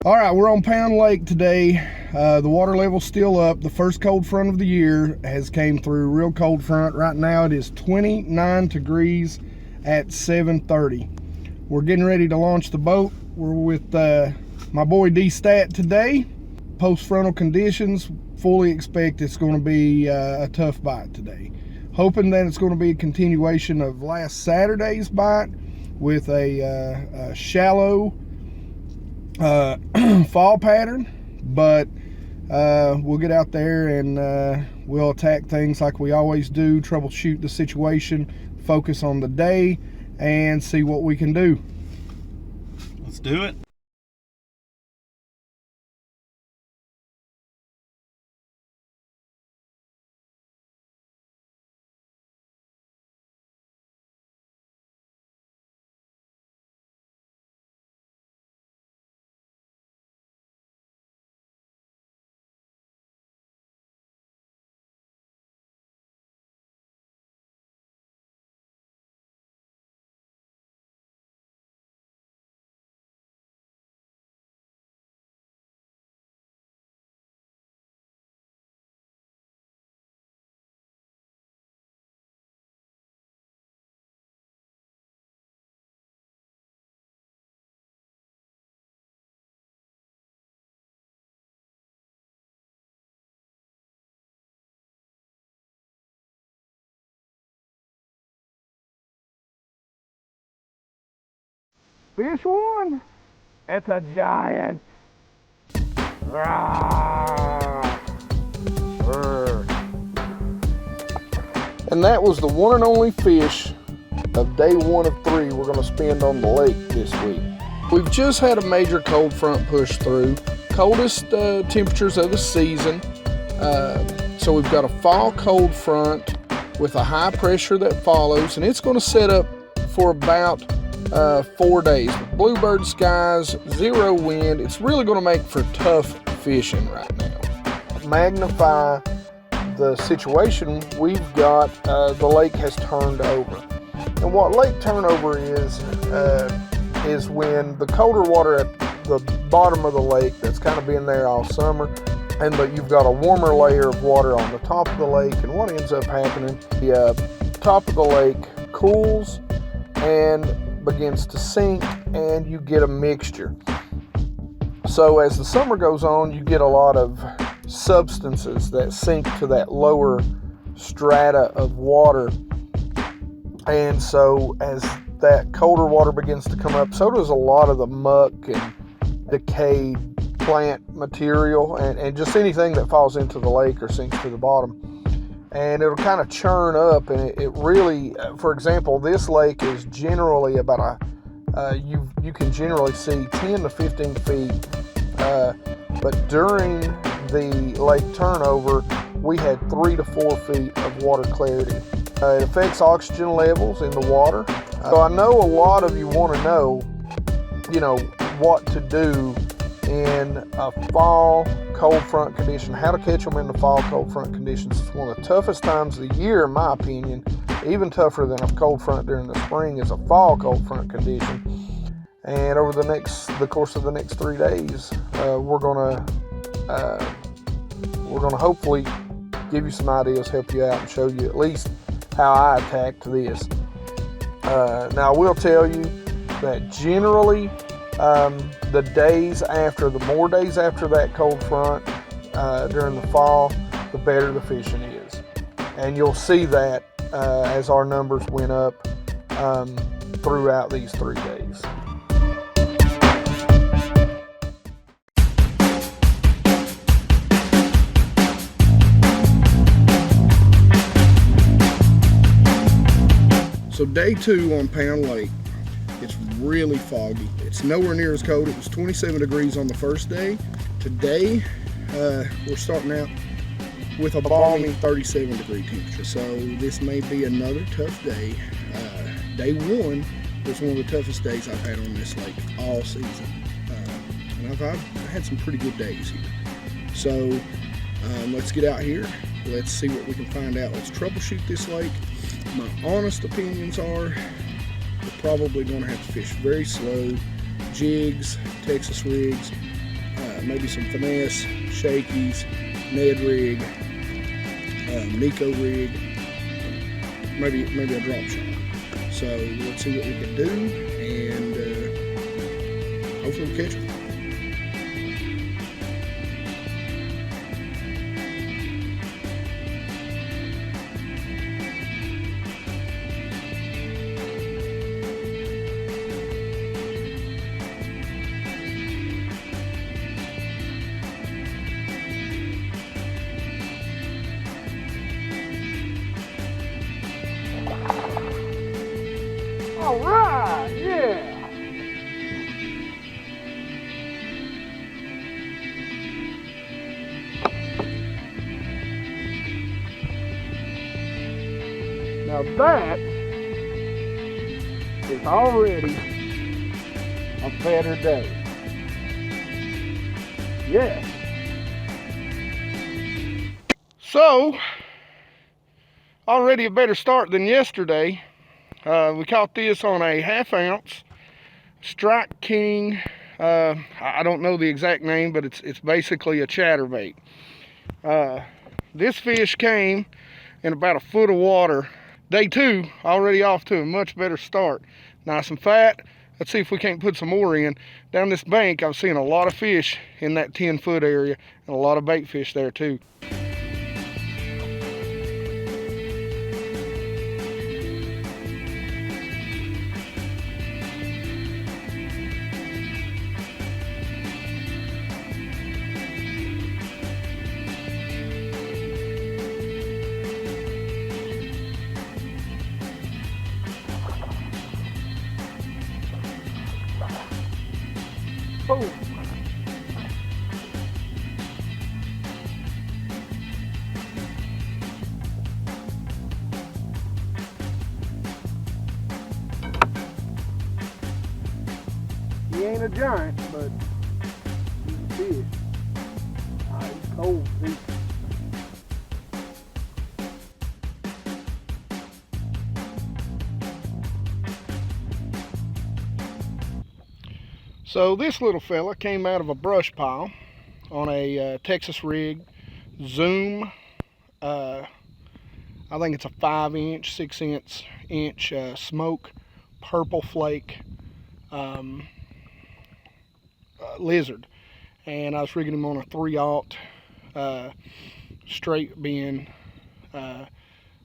All right, we're on Pound Lake today. The water level's still up. The first cold front of the year has came through. Real cold front. Right now it is 29 degrees at 7:30. We're getting ready to launch the boat. We're with my boy D-Stat today. Post-frontal conditions, fully expect it's going to be a tough bite today. Hoping that it's going to be a continuation of last Saturday's bite with a shallow fall pattern, but we'll get out there and we'll attack things like we always do, troubleshoot the situation, focus on the day, and see what we can do. Let's do it. Fish one. It's a giant. And that was the one and only fish of day 1 of 3 we're going to spend on the lake this week. We've just had a major cold front push through. Coldest temperatures of the season. So we've got a fall cold front with a high pressure that follows, and it's going to set up for about 4 days. Bluebird skies, 0 wind. It's really going to make for tough fishing right now. Magnify the situation, we've got the lake has turned over. And what lake turnover is when the colder water at the bottom of the lake that's kind of been there all summer, and but you've got a warmer layer of water on the top of the lake, and what ends up happening, the top of the lake cools and begins to sink, and you get a mixture. So as the summer goes on, you get a lot of substances that sink to that lower strata of water, and so as that colder water begins to come up, so does a lot of the muck and decayed plant material and just anything that falls into the lake or sinks to the bottom, and it'll kind of churn up, and it really, for example, this lake is generally about you can generally see 10 to 15 feet, but during the lake turnover we had 3 to 4 feet of water clarity. It affects oxygen levels in the water. So I know a lot of you want to know, what to do in a fall cold front condition, how to catch them in the fall cold front conditions. It's one of the toughest times of the year, in my opinion. Even tougher than a cold front during the spring is a fall cold front condition. And over the course of the next 3 days, we're gonna hopefully give you some ideas, help you out, and show you at least how I attacked this. Now I will tell you that generally the more days after that cold front during the fall, the better the fishing is. And you'll see that as our numbers went up throughout these 3 days. So day 2 on Pound Lake, it's really foggy. It's nowhere near as cold. It was 27 degrees on the first day. Today, we're starting out with a balmy 37 degree temperature. So this may be another tough day. Day 1 was one of the toughest days I've had on this lake all season. And I've had some pretty good days here. So let's get out here. Let's see what we can find out. Let's troubleshoot this lake. My honest opinions are we're probably going to have to fish very slow, jigs, Texas rigs, maybe some finesse, shakies, Ned rig, Nico rig, maybe a drop shot. So let's see what we can do, and hopefully we'll catch them. All right, yeah. Now that is already a better day. Yes. So, already a better start than yesterday. We caught this on a 1/2 ounce Strike King. I don't know the exact name, but it's basically a chatterbait. This fish came in about 1 foot of water. Day 2, already off to a much better start. Nice and fat. Let's see if we can't put some more in. Down this bank, I've seen a lot of fish in that 10-foot area, and a lot of bait fish there too. Boom. He ain't a giant, but he's a fish. He's cold too. So this little fella came out of a brush pile on a Texas rig, Zoom. I think it's a 5-inch, 6-inch smoke, purple flake lizard. And I was rigging him on a 3/0 straight bend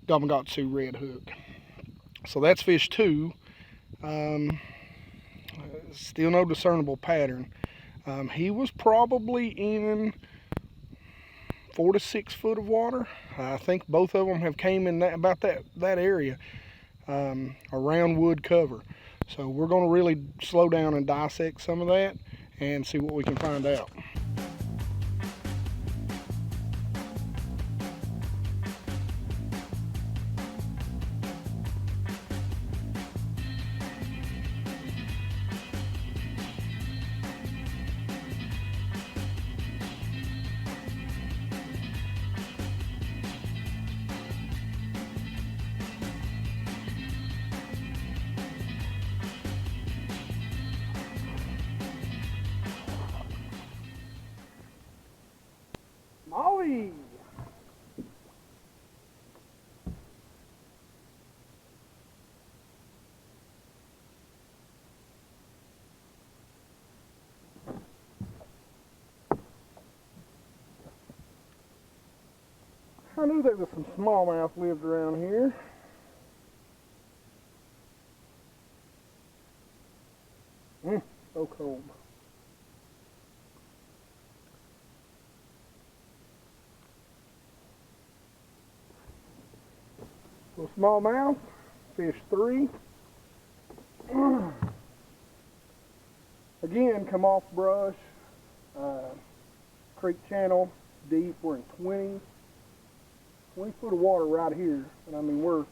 Gamakatsu red hook. So that's fish 2. Still no discernible pattern. He was probably in 4 to 6 foot of water. I think both of them have came in about that area, around wood cover. So we're going to really slow down and dissect some of that and see what we can find out. Molly! I knew there was some smallmouth lived around here. So cold. So smallmouth, fish 3. Again, come off brush, creek channel, deep. We're in 20 foot of water right here, and I mean we're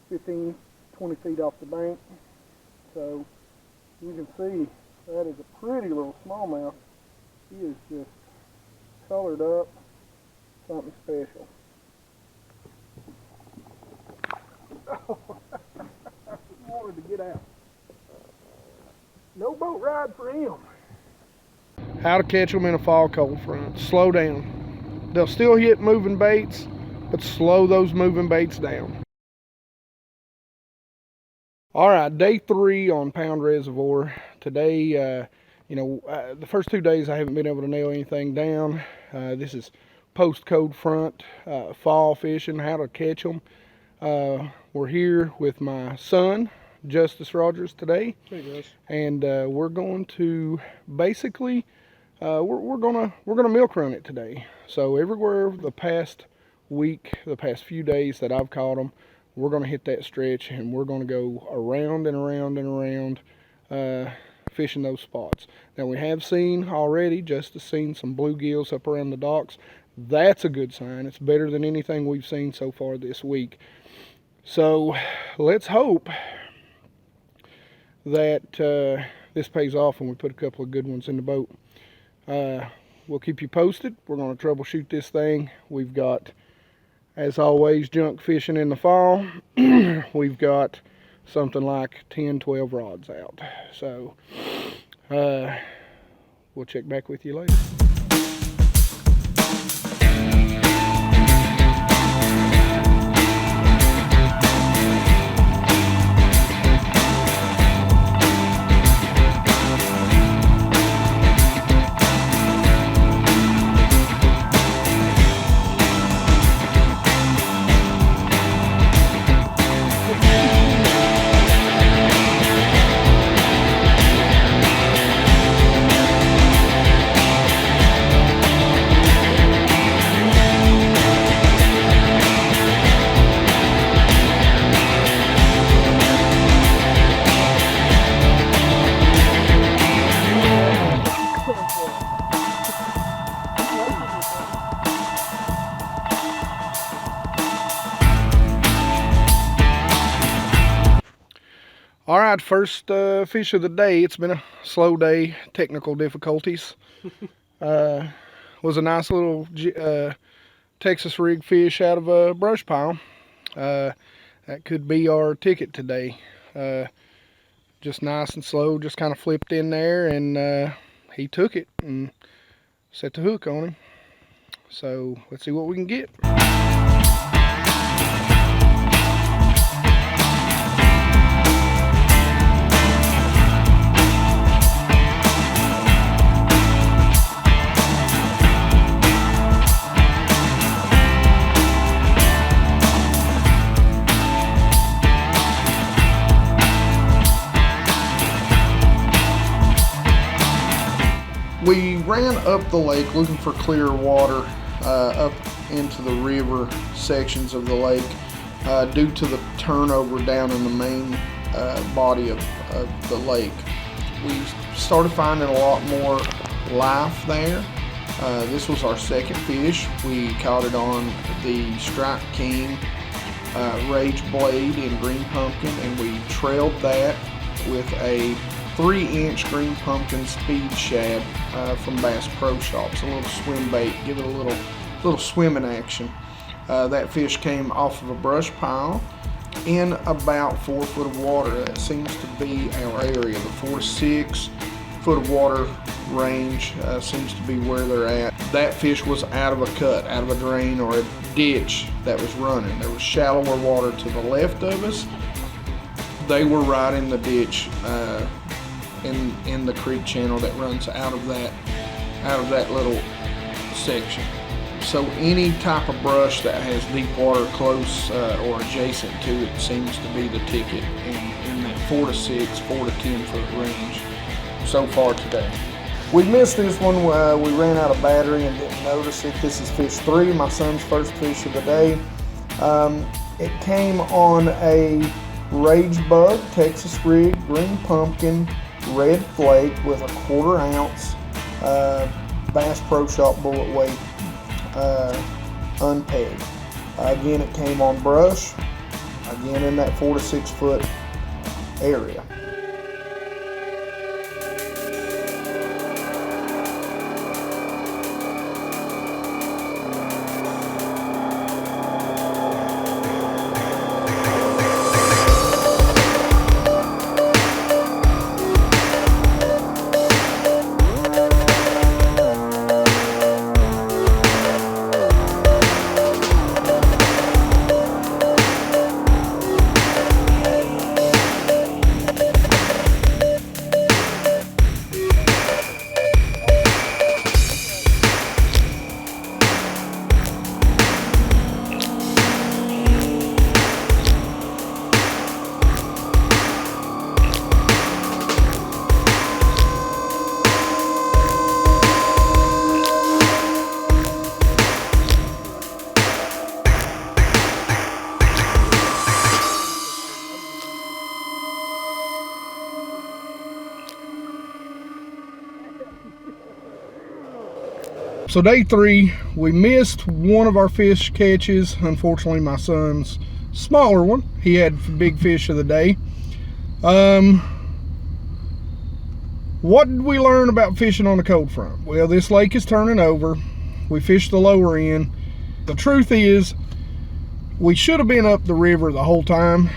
15, 20 feet off the bank. So you can see that is a pretty little smallmouth. He is just colored up, something special. He wanted to get out. No boat ride for him. how to catch them in a fall cold front. Slow down. They'll still hit moving baits, but slow those moving baits down. All right, day 3 on Pound Reservoir. Today, the first 2 days I haven't been able to nail anything down. This is post cold front, fall fishing, how to catch them. We're here with my son, Justice Rogers, today. Hey guys. And we're going to basically we're gonna milk run it today. So everywhere the past week, the past few days that I've caught them, we're gonna hit that stretch and we're gonna go around and around and around fishing those spots. Now we have seen already, Justice seen some bluegills up around the docks. That's a good sign. It's better than anything we've seen so far this week. So let's hope that this pays off and we put a couple of good ones in the boat. We'll keep you posted. We're going to troubleshoot this thing. We've got, as always, junk fishing in the fall. We've got something like 10, 12 rods out. So we'll check back with you later. All right, first fish of the day. It's been a slow day, technical difficulties. Was a nice little Texas rig fish out of a brush pile. That could be our ticket today. Just nice and slow, just kind of flipped in there, and he took it and set the hook on him. So let's see what we can get. We ran up the lake looking for clear water up into the river sections of the lake due to the turnover down in the main body of the lake. We started finding a lot more life there. This was our second fish. We caught it on the Strike King Rage Blade in green pumpkin, and we trailed that with a 3-inch green pumpkin speed shad from Bass Pro Shops, a little swim bait, give it a little swimming action. That fish came off of a brush pile in about 4 foot of water. That seems to be our area. The 4 to 6 foot of water range seems to be where they're at. That fish was out of a cut, out of a drain or a ditch that was running. There was shallower water to the left of us. They were right in the ditch. In the creek channel that runs out of that little section. So any type of brush that has deep water close or adjacent to it seems to be the ticket in that 4 to 6, 4 to 10 foot range so far today. We missed this one. We ran out of battery and didn't notice it. This is fish 3, my son's first fish of the day. It came on a Rage Bug Texas rig, green pumpkin, red flake with a 1/4 ounce Bass Pro Shop bullet weight unpegged. Again, it came on brush, again in that 4 to 6 foot area. So day 3, we missed one of our fish catches. Unfortunately, my son's smaller one. He had big fish of the day. What did we learn about fishing on the cold front? Well, this lake is turning over. We fished the lower end. The truth is, we should have been up the river the whole time.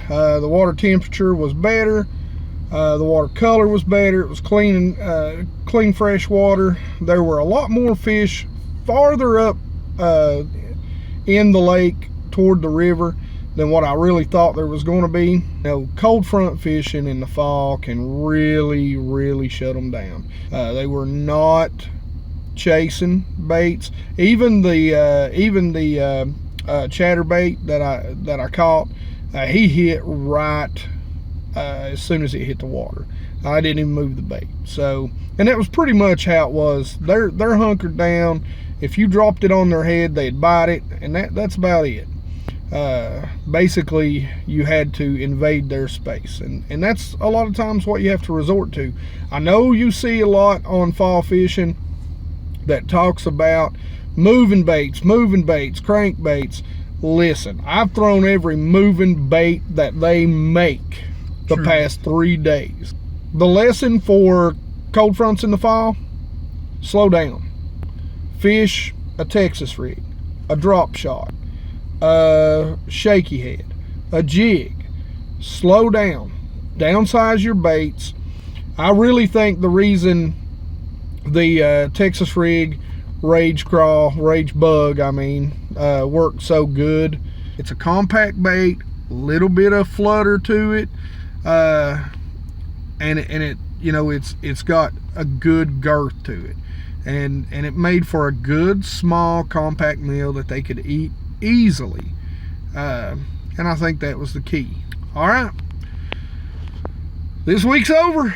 The water temperature was better. The water color was better. It was clean, fresh water. There were a lot more fish farther up in the lake toward the river than what I really thought there was going to be. You know, cold front fishing in the fall can really shut them down. They were not chasing baits. Even the chatterbait that I caught, he hit right as soon as it hit the water. I didn't even move the bait. So, and that was pretty much how it was. They're hunkered down. If you dropped it on their head, they'd bite it, and that's about it. Basically, you had to invade their space, and that's a lot of times what you have to resort to. I know you see a lot on fall fishing that talks about moving baits, crankbaits. Listen, I've thrown every moving bait that they make the past 3 days. The lesson for cold fronts in the fall: slow down. Fish a Texas rig, a drop shot, a shaky head, a jig. Slow down. Downsize your baits. I really think the reason the Texas rig, rage bug, worked so good, it's a compact bait, little bit of flutter to it, and it you know, it's got a good girth to it, and it made for a good small compact meal that they could eat easily, and I think that was the key. All right, this week's over.